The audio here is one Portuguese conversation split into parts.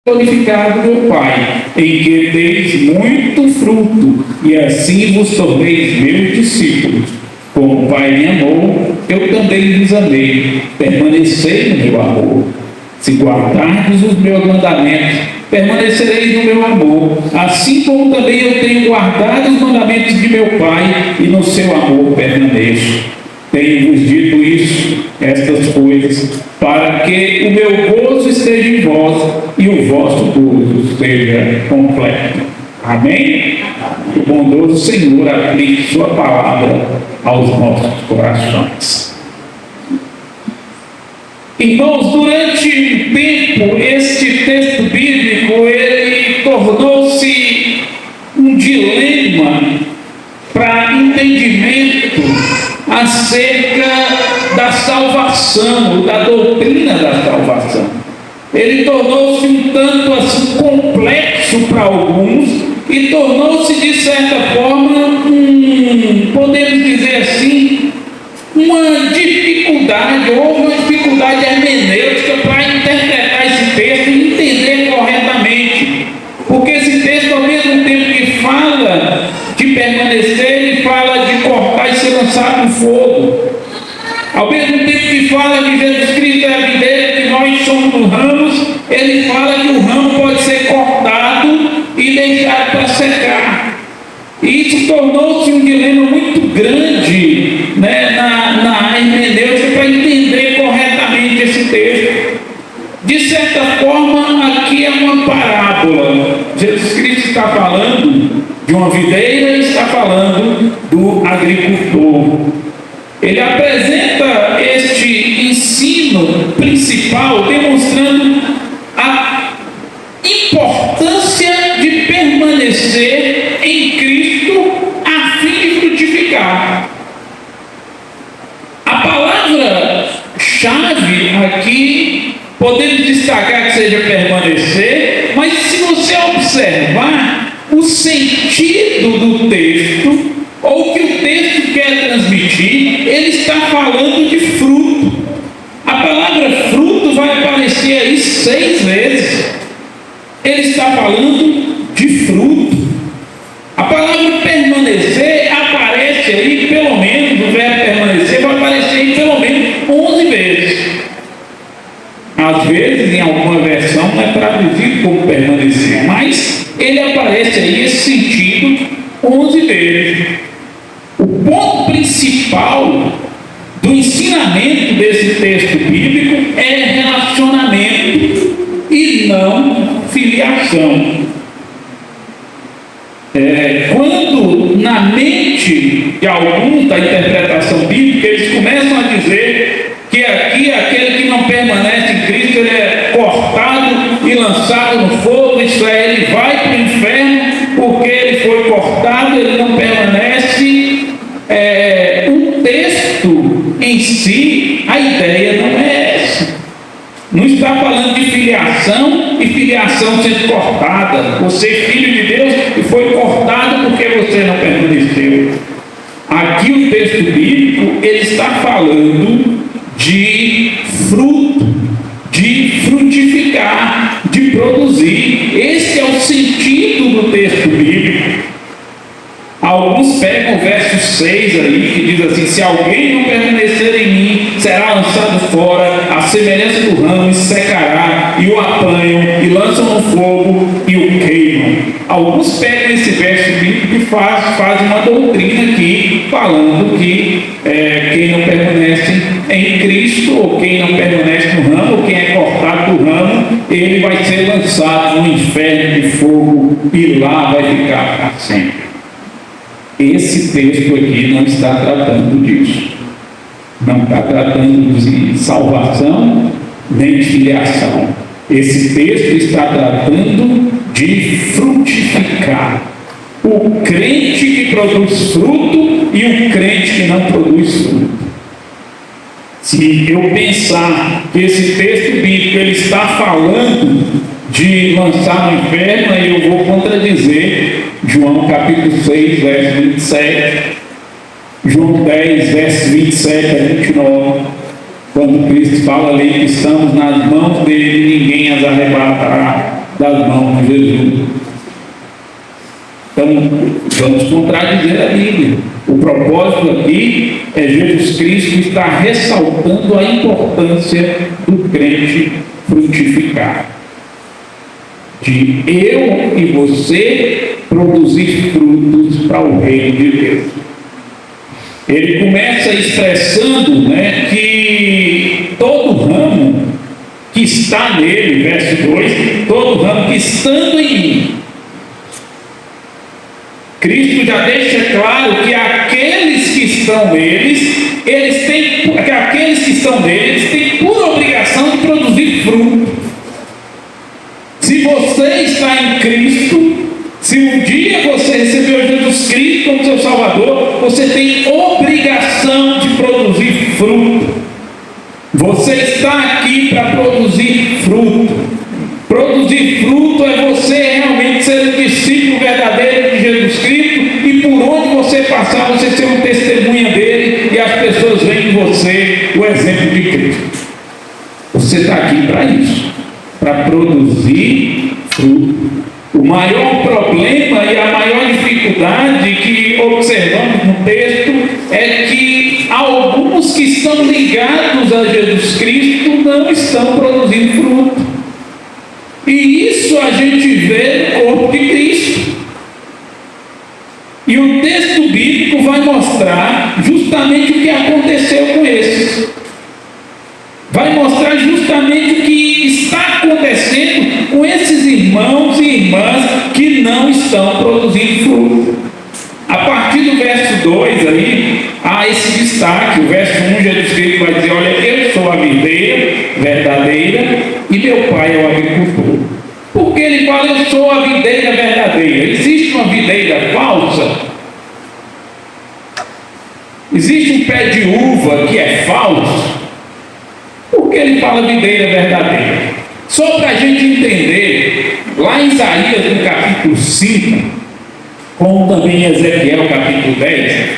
glorificado meu Pai, em que deis muito fruto, e assim vos torneis meus discípulos. Como o Pai me amou, eu também vos amei. Permanecei no meu amor. Se guardardes os meus mandamentos, permanecereis no meu amor, assim como também eu tenho guardado os mandamentos de meu Pai, e no seu amor permaneço. Tenho-vos dito isso, estas coisas, para que o meu gozo esteja em vós e o vosso gozo esteja completo. Amém? Que o bondoso Senhor aplique sua palavra aos nossos corações. Irmãos, durante um tempo, este texto bíblico, ele tornou-se um dilema para entendimento acerca da salvação, da doutrina da salvação. Ele tornou-se um tanto assim complexo para alguns e tornou-se de certa forma podemos dizer assim, uma dificuldade ou uma dificuldade hermenêutica para interpretar esse texto e entender corretamente, porque esse texto, ao mesmo tempo que fala de permanecer, ele fala de cortar e ser lançado no fogo. Ao mesmo tempo que fala que Jesus Cristo é a videira, que nós somos os ramos, ele fala que o ramo pode ser cortado e deixado para secar. E isso tornou-se um dilema muito grande, né, na hermenêutica para entender corretamente esse texto. De certa forma, aqui é uma parábola. Jesus Cristo está falando de uma videira e está falando do agricultor. Ele apresenta este ensino principal, demonstrando a importância de permanecer em Cristo a fim de frutificar. A palavra-chave aqui, podemos destacar que seja permanecer, mas se você observar o sentido do texto, ou o que o texto quer transmitir, ele está falando de fruto. A palavra fruto vai aparecer aí 6 vezes. Ele está falando de fruto. A palavra permanecer aparece aí pelo menos, o verbo permanecer vai aparecer aí pelo menos 11 vezes. Às vezes, em alguma versão, não é traduzido como permanecer, mas ele aparece aí esse sentido 11 vezes. O ponto principal do ensinamento desse texto bíblico é relacionamento e não filiação. Quando na mente de alguns da interpretação bíblica, eles começam a dizer que aqui aquele que não permanece em Cristo, ele é cortado e lançado no fogo, isso é, ele vai para o inferno porque ele foi cortado, ele não permanece. O texto em si, a ideia não é essa. Não está falando de filiação e filiação sendo cortada. Você é filho de Deus e foi cortado porque você não permaneceu. Aqui o texto bíblico, ele está falando de fruto, de frutificar, de produzir. Esse é o sentido do texto bíblico. Alguns pegam o verso 6 aí, que diz assim: se alguém não permanecer em mim, será lançado fora, à semelhança do ramo, e secará, e o apanham, e lançam no fogo, e o queimam. Alguns pegam esse verso bíblico e fazem uma doutrina aqui, falando que quem não permanece em Cristo, ou quem não permanece no ramo, ou quem é cortado do ramo, ele vai ser lançado no inferno de fogo, e lá vai ficar para sempre. Esse texto aqui não está tratando disso. Não está tratando de salvação, nem de filiação. Esse texto está tratando de frutificar. O crente que produz fruto e o crente que não produz fruto. Se eu pensar que esse texto bíblico ele está falando de lançar no inferno, aí eu vou contradizer João capítulo 6, verso 27, João 10, verso 27 a 29, quando Cristo fala ali que estamos nas mãos dele, ninguém as arrebatará Jesus. Então, vamos contradizer a Bíblia. O propósito aqui é Jesus Cristo estar ressaltando a importância do crente frutificar. De eu e você produzir frutos para o reino de Deus. Ele começa expressando, que todo ramo que está nele, verso 2, todo ramo que estando em mim. Cristo já deixa claro que aqueles que estão neles, aqueles que estão neles têm por obrigação de produzir fruto. Se você está em Cristo, se um dia você recebeu Jesus Cristo como seu Salvador, você tem obrigação de produzir fruto. Você está aqui para produzir fruto. Produzir fruto é você realmente ser um discípulo verdadeiro de Jesus Cristo e por onde você passar, você ser uma testemunha dele e as pessoas veem em você o exemplo de Cristo. Você está aqui para isso, para produzir fruto. O maior problema e a maior dificuldade que observamos no texto é que alguns que estão ligados a Jesus Cristo não estão produzindo fruto. E isso a gente vê no corpo de Cristo. E o texto bíblico vai mostrar justamente o que aconteceu com esses. Vai mostrar justamente o que está acontecendo com esses irmãos e irmãs que não estão produzindo fruto. A partir do verso 2 aí, há esse destaque. O verso 1, Jesus Cristo vai dizer: olha, eu sou a videira verdadeira e meu pai é o agricultor. Porque ele fala, eu sou a videira verdadeira. Existe uma videira falsa? Existe um pé de uva que é falso? Por que ele fala videira verdadeira? Só para a gente entender, lá em Isaías, no capítulo 5, como também em Ezequiel, capítulo 10,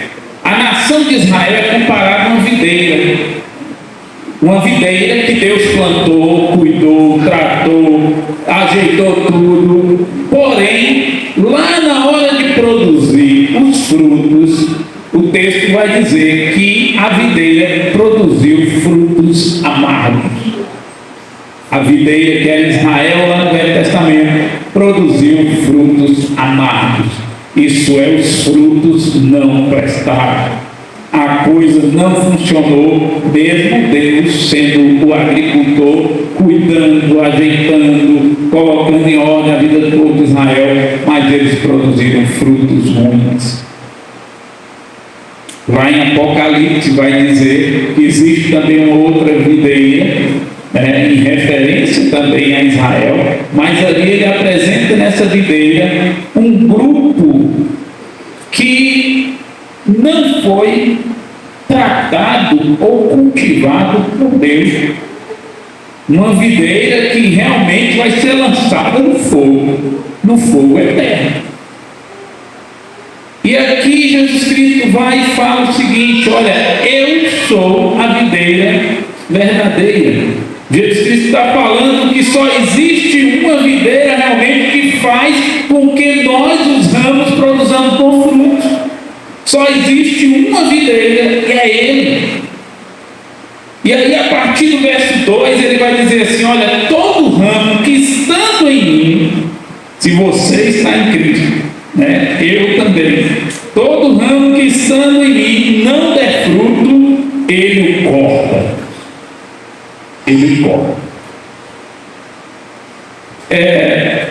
a nação de Israel é comparada a uma videira. Uma videira que Deus plantou, cuidou, tratou, ajeitou tudo. Porém, lá na hora de produzir os frutos, o texto vai dizer que a videira produziu frutos amargos. A videira que era Israel lá no Velho Testamento produziu frutos amargos. Isso é, os frutos não prestaram. A coisa não funcionou, mesmo Deus sendo o agricultor, cuidando, ajeitando, colocando em ordem a vida do povo de Israel, mas eles produziram frutos ruins. Lá em Apocalipse vai dizer que existe também uma outra videira, em referência também a Israel, mas ali ele apresenta nessa videira um grupo que não foi tratado ou cultivado por Deus. Uma videira que realmente vai ser lançada no fogo eterno. E aqui Jesus Cristo vai e fala o seguinte: olha, eu sou a videira verdadeira. Jesus Cristo está falando que só existe uma videira realmente que faz com que nós, os ramos, produzamos com frutos. Só existe uma videira e é Ele. E aí, a partir do verso 2, ele vai dizer assim: olha, todo ramo que estando em mim, se você está em Cristo, eu também, todo ramo que estando em mim não der fruto, Ele o corta. Ele corta.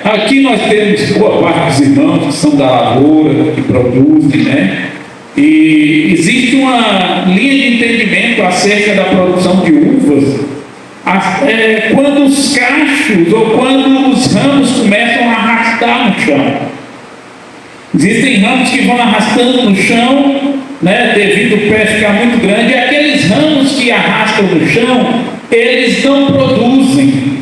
Aqui nós temos boa parte dos irmãos que são da lavoura, que produzem, e existe uma linha de entendimento acerca da produção de uvas, quando os cachos ou quando os ramos começam a arrastar no chão. Existem ramos que vão arrastando no chão, devido ao pé ficar muito grande, e aqueles ramos que arrastam no chão, eles não produzem,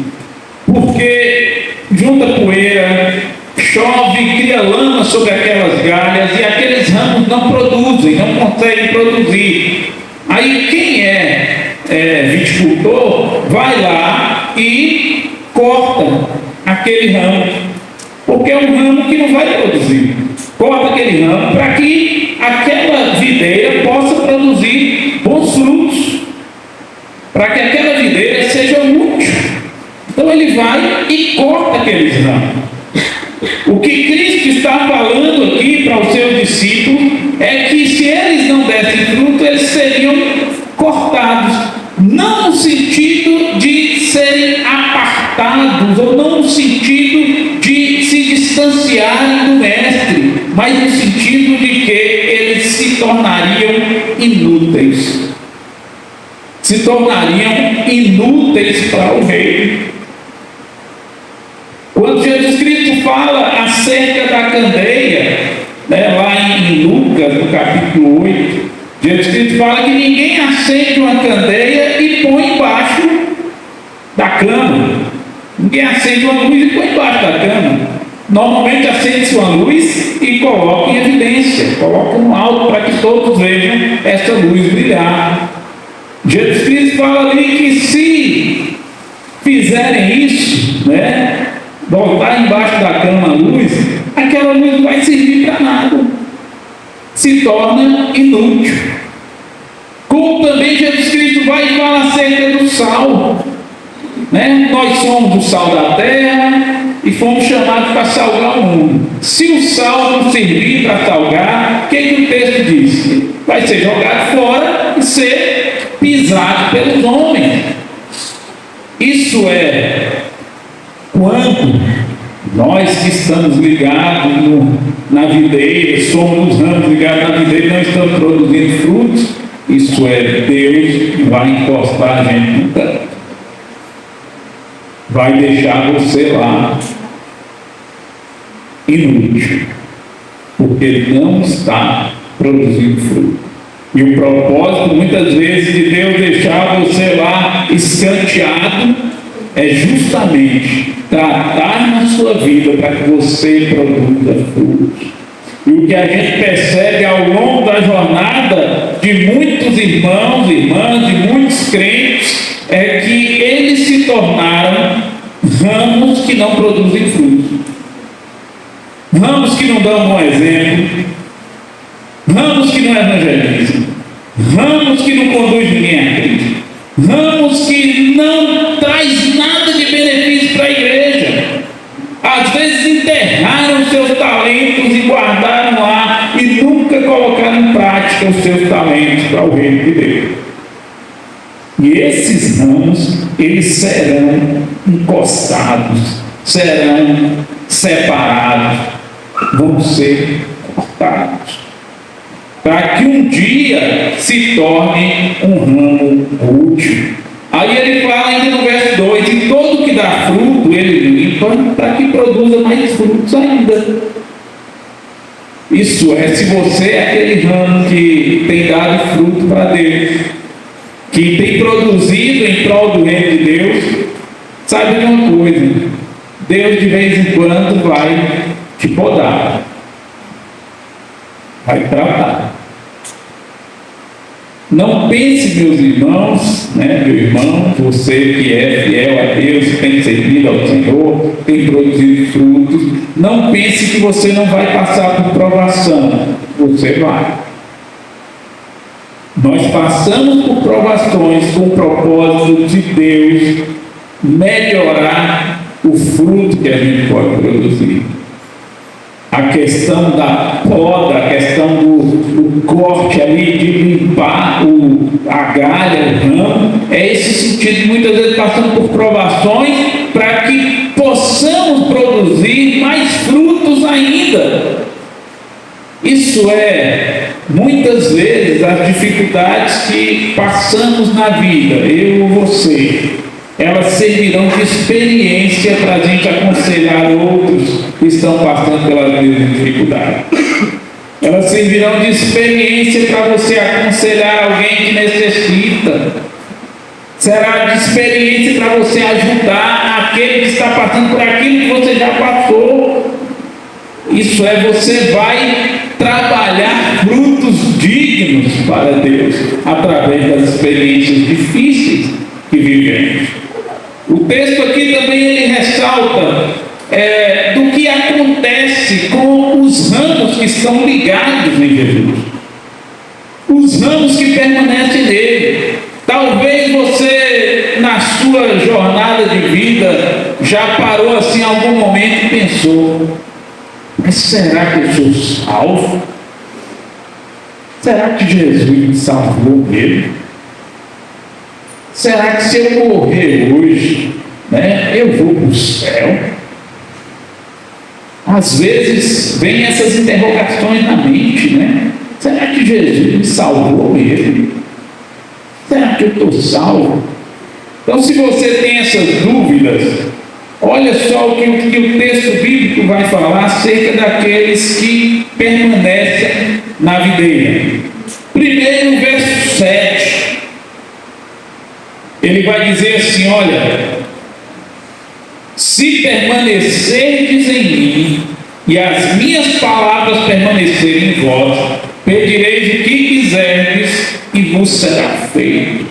porque junta poeira, chove, cria lama sobre aquelas galhas e aqueles ramos não produzem, não conseguem produzir. Aí quem é viticultor vai lá e corta aquele ramo. porque é um ramo que não vai produzir. Corta aquele ramo para que aquela videira possa produzir bons frutos, para que aquela videira seja útil. Então ele vai e corta aqueles ramos. O que Cristo está falando aqui para os seus discípulos é que se eles não dessem fruto, eles seriam cortados, não no sentido de serem apartados, ou não no sentido de se distanciarem do Mestre, mas no sentido de que eles se tornariam inúteis. Se tornariam inúteis para o reino. Quando Jesus Cristo fala acerca da candeia, lá em Lucas, no capítulo 8, Jesus Cristo fala que ninguém acende uma candeia e põe embaixo da cama. Ninguém acende uma luz e põe embaixo da cama. Normalmente acende-se uma luz e coloca em evidência, coloca no alto para que todos vejam essa luz brilhar. Jesus Cristo fala ali que se fizerem isso, botar embaixo da cama a luz, aquela luz não vai servir para nada, se torna inútil. Como também Jesus Cristo vai falar acerca do sal, nós somos o sal da terra e fomos chamados para salgar o mundo. Se o sal não servir para salgar, o que o texto diz? Vai ser jogado fora e ser pisado pelos homens. Isso é quando nós que estamos ligados na videira, somos os ramos ligados na videira e não estamos produzindo frutos, isso é Deus que vai encostar a gente no canto, vai deixar você lá inútil, porque não está produzindo fruto. E o propósito muitas vezes de Deus deixar você lá escanteado é justamente tratar na sua vida para que você produza frutos. E o que a gente percebe ao longo da jornada de muitos irmãos, irmãs, de muitos crentes, é que eles se tornaram ramos que não produzem frutos, ramos que não dão um bom exemplo, ramos que não evangelizam, ramos que não conduzem ninguém a Cristo, ramos que não traz nada de benefício para a igreja. Às vezes enterraram seus talentos e guardaram lá e nunca colocaram em prática os seus talentos para o reino de Deus. E esses ramos, eles serão encostados, serão separados, vão ser cortados, para que um dia se torne um ramo útil. Aí ele fala ainda no verso 2, e todo que dá fruto, ele limpa, para que produza mais frutos ainda. Isso é, se você é aquele ramo que tem dado fruto para Deus, que tem produzido em prol do reino de Deus, sabe de uma coisa, Deus de vez em quando vai te podar, vai tratar. Não pense, meus irmãos, meu irmão, você que é fiel a Deus, que tem servido ao Senhor, tem produzido frutos, não pense que você não vai passar por provação. Você vai. Nós passamos por provações com o propósito de Deus melhorar o fruto que a gente pode produzir. A questão da poda, a questão do corte ali, de limpar a galha, o ramo, é esse sentido. Muitas vezes passamos por provações para que possamos produzir mais frutos ainda. Isso é, muitas vezes, as dificuldades que passamos na vida, eu ou você, elas servirão de experiência para a gente aconselhar outros que estão passando pelas mesmas dificuldades. Elas servirão de experiência para você aconselhar alguém que necessita. Será de experiência para você ajudar aquele que está passando por aquilo que você já passou. Isso é, você vai trabalhar frutos dignos para Deus através das experiências difíceis que vivemos. O texto aqui também ele ressalta do que acontece acontece com os ramos que estão ligados em Jesus, os ramos que permanecem nele. Talvez você, na sua jornada de vida, já parou assim em algum momento e pensou: mas será que eu sou salvo? Será que Jesus me salvou mesmo? Será que se eu morrer hoje, eu vou para o céu? Às vezes vem essas interrogações na mente, Será que Jesus me salvou mesmo? Será que eu estou salvo? Então, se você tem essas dúvidas, olha só o que o texto bíblico vai falar acerca daqueles que permanecem na videira. Primeiro, no verso 7, ele vai dizer assim: olha, se permanecerdes em mim e as minhas palavras permanecerem em vós, pedireis o que quiserdes e vos será feito.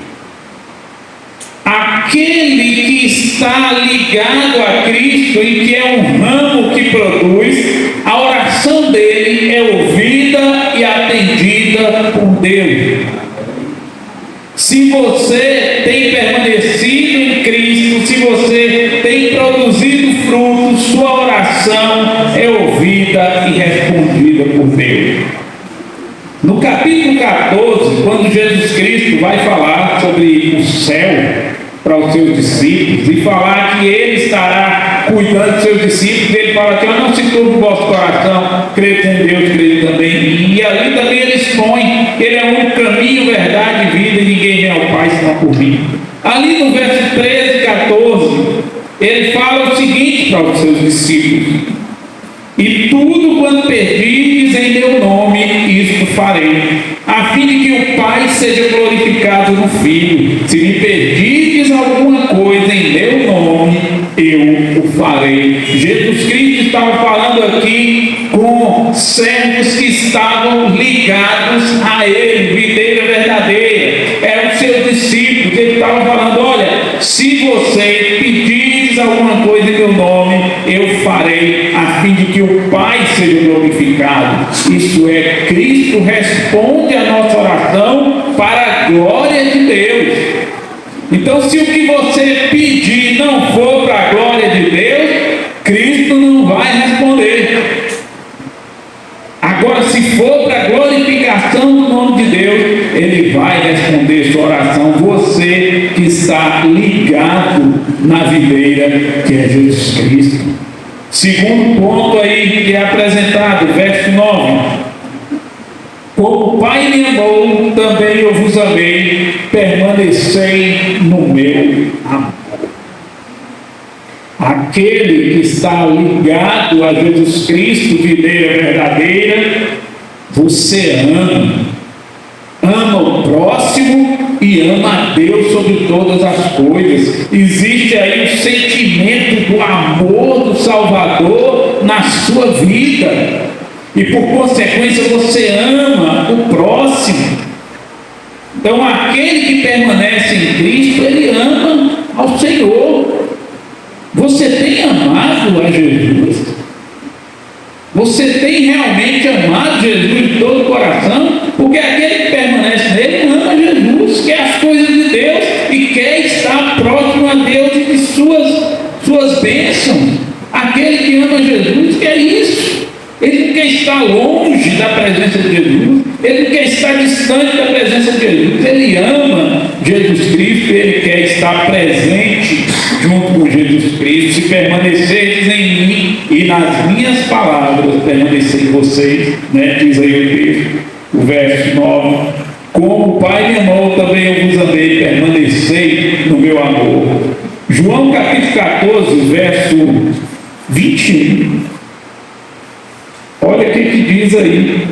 Aquele que está ligado a Cristo e que é um ramo que produz, a oração dele é ouvida e atendida por Deus. Se você tem permanecido em Cristo, se você tem produzido frutos, sua oração é ouvida e respondida por Deus. No capítulo 14, quando Jesus Cristo vai falar sobre o céu para os seus discípulos e falar que ele estará cuidando dos seus discípulos, ele fala que eu não se turbe o vosso coração, creio em Deus, creio também em mim. E ali também ele expõe que ele é o único caminho, verdade e vida, e ninguém vem ao Pai senão por mim. Ali no verso 13 e 14, ele fala o seguinte para os seus discípulos: e tudo quanto pedirdes em meu nome, isto farei, a fim de que o Pai seja glorificado no Filho. Se me pedirdes alguma coisa em meu nome, eu o farei. Jesus Cristo estava falando aqui com servos que estavam ligados a ele, videira verdadeira, eram seus discípulos. Ele estava falando: olha, se você pedirdes alguma coisa em meu nome, eu farei, a fim de que o Pai seja glorificado. Isso é, Cristo responde a nossa oração para a glória de Deus. Então, se o que você pedir não for para a glória de Deus, Cristo não vai responder. Agora, se for para a glorificação do nome de Deus, Ele vai responder sua oração. Você que está ligado na videira que é Jesus Cristo. Segundo ponto aí que é apresentado, verso 9: como o Pai me amou, também eu vos amei, permanecei no meu amor. Aquele que está ligado a Jesus Cristo, videira verdadeira, você ama o próximo e ama a Deus sobre todas as coisas. Existe aí o sentimento do amor do Salvador na sua vida, e por consequência você ama o próximo. Então aquele que permanece em Cristo, ele ama ao Senhor. Você tem amado a Jesus? Você tem realmente amado Jesus de todo o coração? Porque aquele que permanece nele ama Jesus, quer as coisas de Deus e quer estar próximo a Deus e de suas bênçãos. Aquele que ama Jesus quer isso. Ele não quer estar longe da presença de Jesus, ele não quer estar distante da presença de Jesus. Ele ama Jesus Cristo, ele quer estar presente junto com Jesus Cristo. Se permanecerdes em mim e nas minhas palavras permanecerem em vocês, diz aí o texto, o verso 9: como o Pai me amou, também eu vos amei, permanecei no meu amor. João capítulo 14, verso 21. Olha o que diz aí: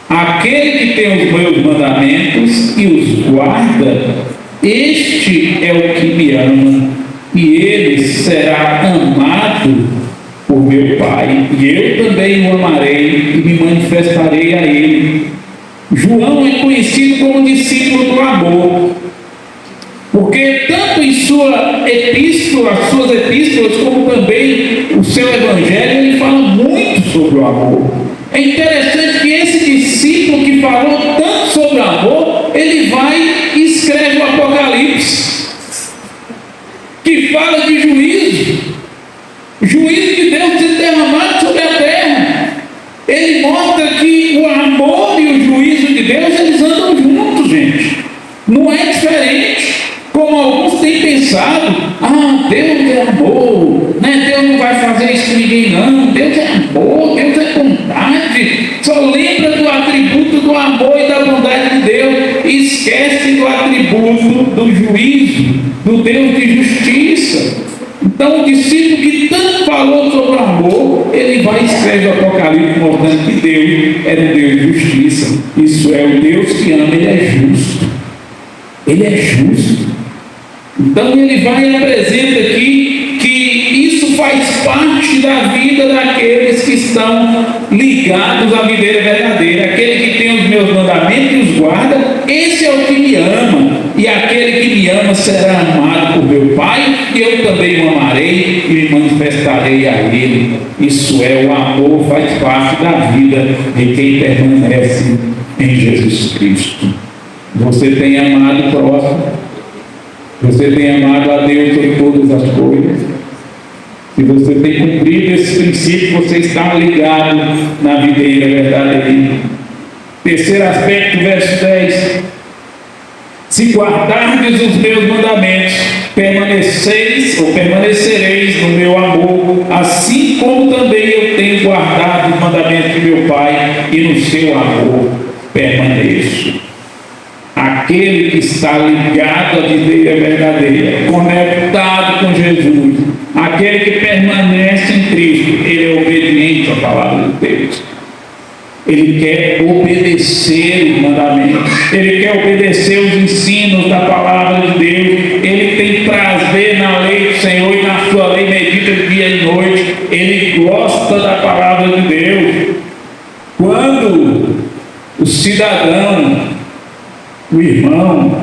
aquele que tem os meus mandamentos e os guarda, este é o que me ama, e ele será amado por meu Pai, e eu também o amarei e me manifestarei a ele. João é conhecido como discípulo do amor, porque tanto em suas epístolas, como também o seu evangelho, ele fala muito sobre o amor. É interessante que esse discípulo que falou tanto sobre o amor, ele vai e escreve o Apocalipse, que fala de juízo, juízo de Deus sendo derramado sobre a terra. Ele mostra que o amor e o juízo de Deus, eles andam juntos, gente. Não é diferente, como alguns têm pensado. Deus é amor, né? Deus não vai fazer isso com ninguém não. Deus é amor, Deus é bondade. Só lembra do atributo do amor e da bondade de Deus e esquece do atributo do juízo, do Deus de justiça. Então o discípulo que tanto falou sobre o amor, ele vai e escreve o Apocalipse mostrando que Deus era um Deus de justiça. Isso é, o Deus que ama, ele é justo. Ele é justo. Então ele vai e apresenta aqui que isso faz parte da vida daqueles que estão ligados à videira verdadeira. Aquele que tem os meus mandamentos e os guarda, esse é o que me ama. E aquele que me ama será amado por meu Pai, e eu também o amarei e me manifestarei a ele. Isso é, o amor faz parte da vida de quem permanece em Jesus Cristo. Você tem amado o próximo? Você tem amado a Deus em todas as coisas? Se você tem cumprido esse princípio, você está ligado na videira verdadeira. Terceiro aspecto, verso 10. Se guardardes os meus mandamentos, permanecereis no meu amor, assim como também eu tenho guardado os mandamentos de meu Pai, e no seu amor permaneço. Aquele que está ligado à videira verdadeira, conectado com Jesus, aquele que permanece em Cristo, ele é obediente à palavra de Deus. Ele quer obedecer os mandamentos, ele quer obedecer os ensinos da palavra de Deus, ele tem prazer na lei do Senhor e na sua lei medita dia e noite, ele gosta da palavra de Deus. Quando o cidadão, o irmão,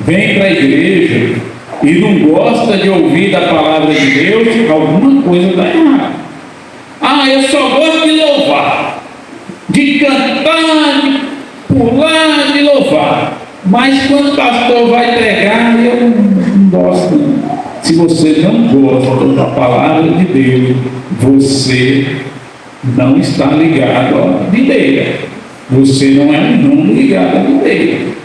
vem para a igreja e não gosta de ouvir da palavra de Deus, alguma coisa está errada. Eu só gosto de louvar, de cantar, de pular, de louvar. Mas quando o pastor vai pregar, eu não gosto não. Se você não gosta da palavra de Deus, você não está ligado à videira. Você não é um ligado à videira.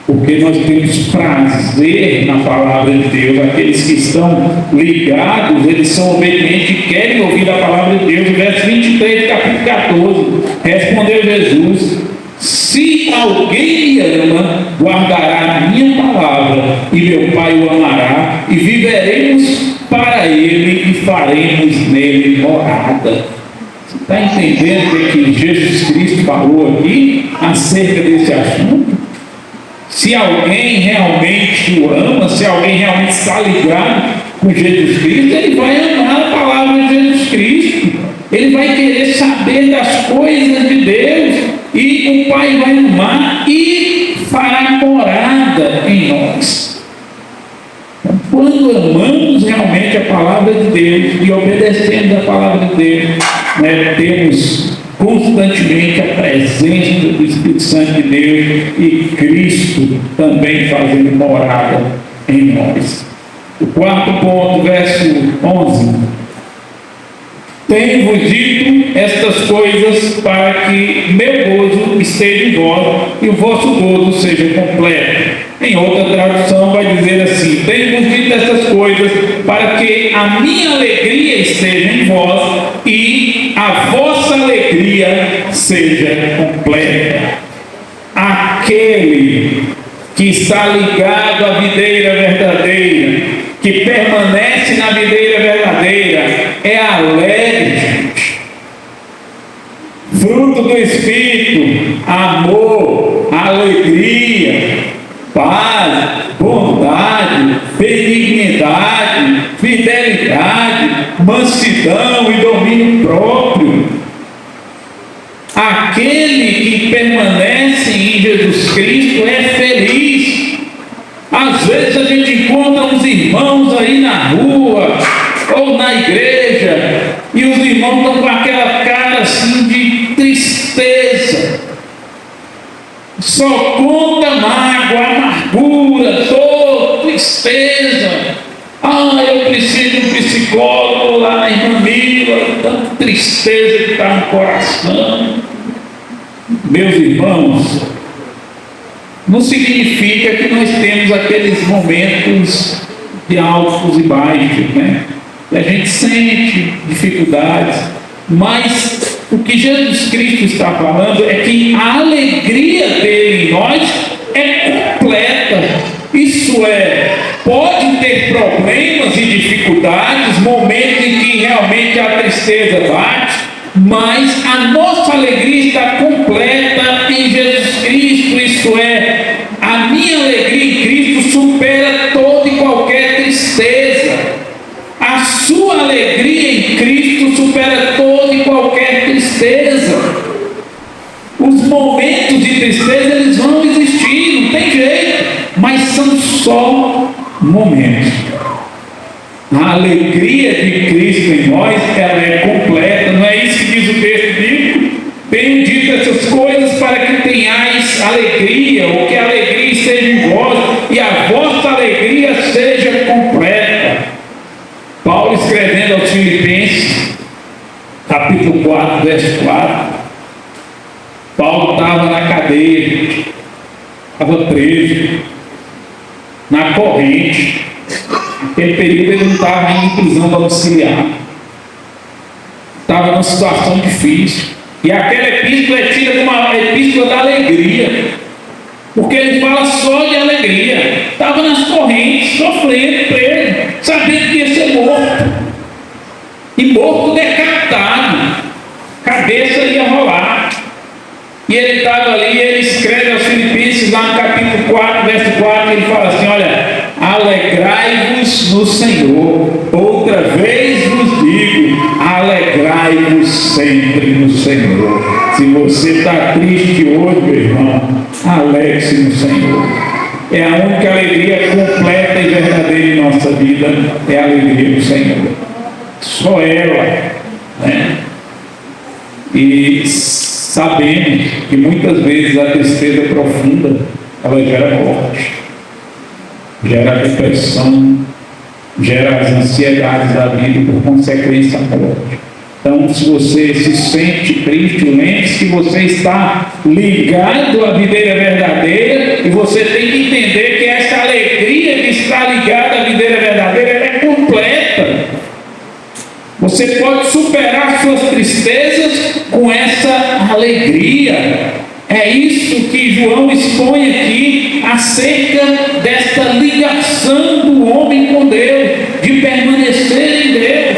Porque nós temos prazer na palavra de Deus. Aqueles que estão ligados, eles são obedientes e querem ouvir a palavra de Deus. O verso 23, capítulo 14, respondeu Jesus: se alguém me ama, guardará a minha palavra, e meu Pai o amará, e viveremos para ele e faremos nele morada. Você está entendendo o que Jesus Cristo falou aqui acerca desse assunto? Se alguém realmente o ama, se alguém realmente está ligado com Jesus Cristo, ele vai amar a palavra de Jesus Cristo, ele vai querer saber das coisas de Deus, e o Pai vai amar e fará morada em nós. Então, quando amamos realmente a palavra de Deus e obedecemos a palavra de Deus, temos constantemente a presença do Espírito Santo de Deus e Cristo também fazendo morada em nós. O quarto ponto, verso 11: tenho-vos dito estas coisas para que meu gozo esteja em vós e o vosso gozo seja completo. Em outra tradução vai dizer assim: tenho-vos dito estas coisas para que a minha alegria esteja em vós e a vossa alegria seja completa. Aquele que está ligado à videira verdadeira, que permanece na videira verdadeira, é alegre, gente. Fruto do Espírito: amor, alegria, paz, bondade, benignidade, fidelidade, mansidão e domínio próprio. Aquele que permanece em Jesus Cristo é feliz. Às vezes a gente encontra uns irmãos aí na rua ou na igreja, e os irmãos estão com aquela cara só conta mágoa, amargura, dor, tristeza. Eu preciso de um psicólogo lá na irmã Mila, tanta tristeza que está no coração. Meus irmãos, não significa que nós temos aqueles momentos de altos e baixos, né? A gente sente dificuldades, mas o que Jesus Cristo está falando é que a alegria dele em nós é completa. Isso é, pode ter problemas e dificuldades, momentos em que realmente a tristeza bate, mas a nossa alegria está completa em Jesus Cristo. Isso é, a minha alegria em Cristo supera toda e qualquer tristeza. A sua alegria em Cristo supera toda e qualquer tristeza. Os momentos de tristeza, eles vão existir, não tem jeito, mas são só momentos. A alegria de Cristo em nós, ela é completa. Não é isso que diz o texto bíblico? Tenho dito essas coisas para que tenhais alegria, ou que a alegria esteja em vós, e a vossa alegria seja completa. Paulo, escrevendo aos Filipenses, capítulo 4, verso 4, Paulo estava na cadeia, estava preso, na corrente. Naquele período ele não estava em prisão domiciliar, estava numa situação difícil. E aquela epístola é tida como uma epístola da alegria, porque ele fala só de alegria. Estava nas correntes, sofrendo, preso, sabendo que ia ser morto, e morto decapitado, cabeça ia rolar. E ele estava ali, e ele escreve aos Filipenses, lá no capítulo 4, verso 4, ele fala assim: olha, alegrai-vos no Senhor. Outra vez vos digo, alegrai-vos sempre no Senhor. Se você está triste hoje, meu irmão, alegre-se no Senhor. É a única alegria completa e verdadeira em nossa vida, é a alegria do Senhor. Só ela, né? E sabemos que muitas vezes a tristeza profunda, ela gera morte, gera depressão, gera as ansiedades da vida e por consequência a morte. Então, se você se sente triste, lembre-se que você está ligado à videira verdadeira, e você tem que entender que essa alegria que está ligada à videira verdadeira, ela é completa. Você pode superar suas tristezas com essa alegria. É isso que João expõe aqui acerca desta ligação do homem com Deus, de permanecer em Deus.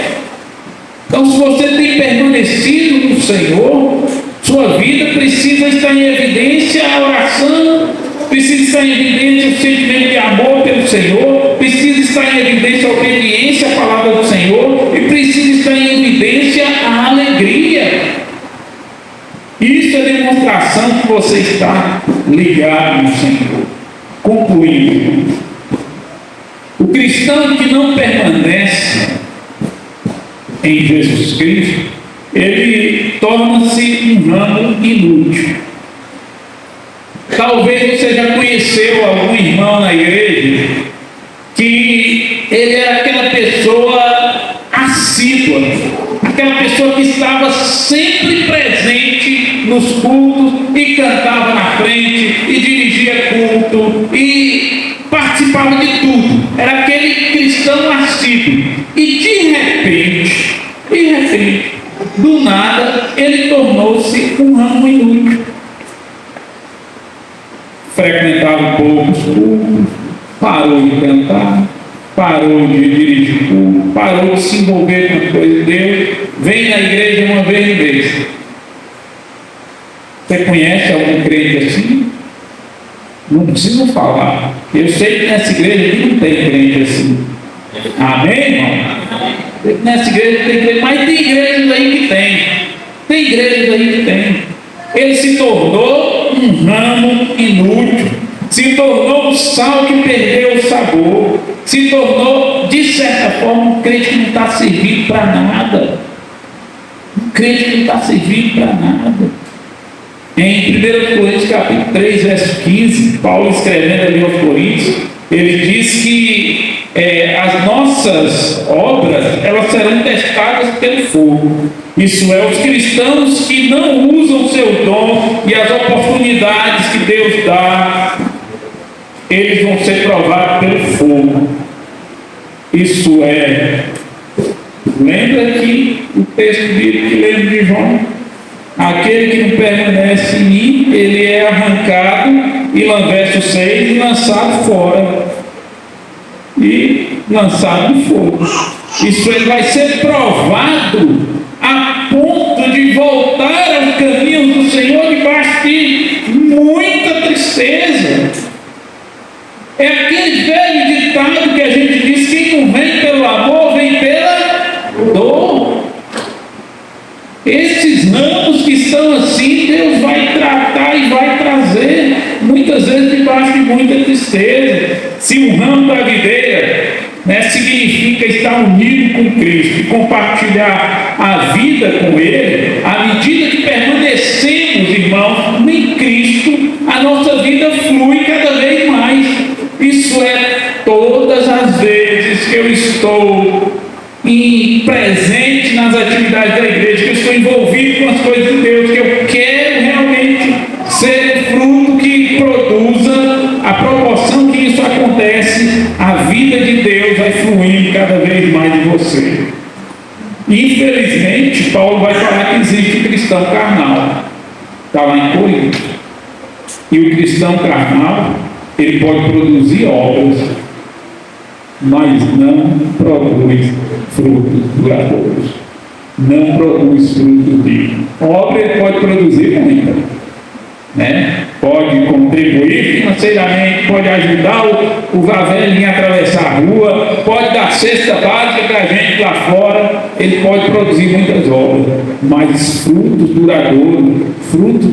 Então, se você tem permanecido no Senhor, sua vida precisa estar em evidência a oração, precisa estar em evidência o sentimento de amor pelo Senhor, precisa estar em evidência a obediência à palavra do Senhor, e precisa estar em evidência a alegria. Isso é demonstração que você está ligado no Senhor. Concluindo, o cristão que não permanece em Jesus Cristo, ele torna-se um ramo inútil. Talvez você já conheceu algum irmão na igreja que ele era aquela pessoa assídua, aquela pessoa que estava sempre presente nos cultos, e cantava na frente, e dirigia culto, e participava de tudo. Era aquele cristão assíduo. E de repente, do nada, ele tornou-se um ramo inútil. Frequentava poucos cultos, parou de cantar, parou de dirigir culto, parou de se envolver com as coisas de Deus, vem na igreja uma vez em vez. Você conhece algum crente assim? Não preciso falar. Eu sei que nessa igreja aqui não tem crente assim. Amém, irmão? Nessa igreja tem crente, mas tem igrejas aí que tem. Tem igrejas aí que tem. Ele se tornou um ramo inútil, se tornou um sal que perdeu o sabor, se tornou, de certa forma, um crente que não está servindo para nada. Um crente que não está servindo para nada. Em 1 Coríntios capítulo 3, verso 15, Paulo escrevendo ali aos Coríntios, ele diz que as nossas obras, elas serão testadas pelo fogo. Isso é, os cristãos que não usam seu dom e as oportunidades que Deus dá, eles vão ser provados pelo fogo. Isso é, lembra que o texto bíblico que lembra de João? Aquele que não permanece em mim, ele é arrancado, e lá verso 6, e lançado fora. E lançado no fogo. Isso ele vai ser provado a ponto de voltar aos caminhos do Senhor debaixo de muita tristeza. É aquele velho ditado que a gente diz: quem não vem pelo amor, vem pela dor. Esses ramos que estão assim, Deus vai tratar e vai trazer, muitas vezes debaixo de muita tristeza. Se um ramo da videira, significa estar unido com Cristo e compartilhar a vida com Ele, à medida que permanecemos, irmãos, em Cristo, a nossa vida flui cada vez mais. Isso é, todas as vezes que eu estou presente nas atividades da igreja, que eu estou envolvido com as coisas de Deus, que eu quero realmente ser fruto que produza, a proporção que isso acontece, a vida de Deus vai fluindo cada vez mais de você. Infelizmente, Paulo vai falar que existe o cristão carnal, está lá em Corinto, e o cristão carnal, ele pode produzir obras, mas não produz frutos duradouros, não produz frutos dignos. Obra ele pode produzir muita, pode contribuir financeiramente, pode ajudar o velhinho a atravessar a rua, pode dar cesta básica para a gente lá fora, ele pode produzir muitas obras, mas frutos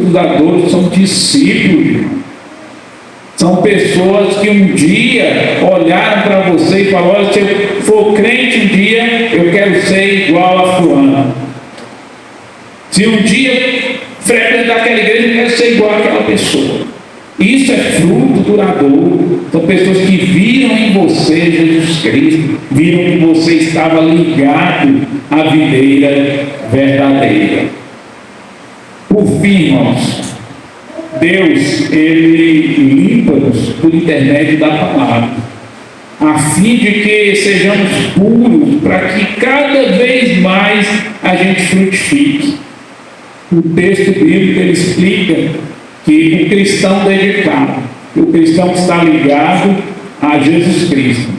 duradouros são discípulos, irmão. São pessoas que um dia olharam para você e falaram: olha, se eu for crente um dia, eu quero ser igual a fulano. Se um dia frequentar aquela igreja, eu quero ser igual àquela pessoa. Isso é fruto duradouro. São pessoas que viram em você Jesus Cristo, viram que você estava ligado à videira verdadeira. Por fim, irmãos, Deus, Ele limpa-nos por intermédio da palavra, a fim de que sejamos puros, para que cada vez mais a gente frutifique. O texto bíblico ele explica que o cristão dedicado, o cristão que está ligado a Jesus Cristo,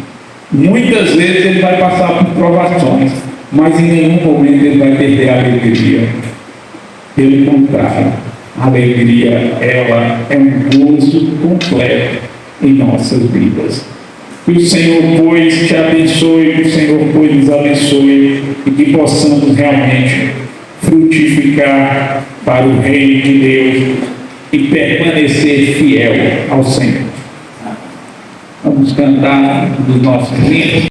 muitas vezes ele vai passar por provações, mas em nenhum momento ele vai perder a alegria. Pelo contrário, a alegria, ela é um gozo completo em nossas vidas. Que o Senhor, pois, te abençoe, que o Senhor, pois, nos abençoe, e que possamos realmente frutificar para o reino de Deus e permanecer fiel ao Senhor. Vamos cantar dos nossos hinos.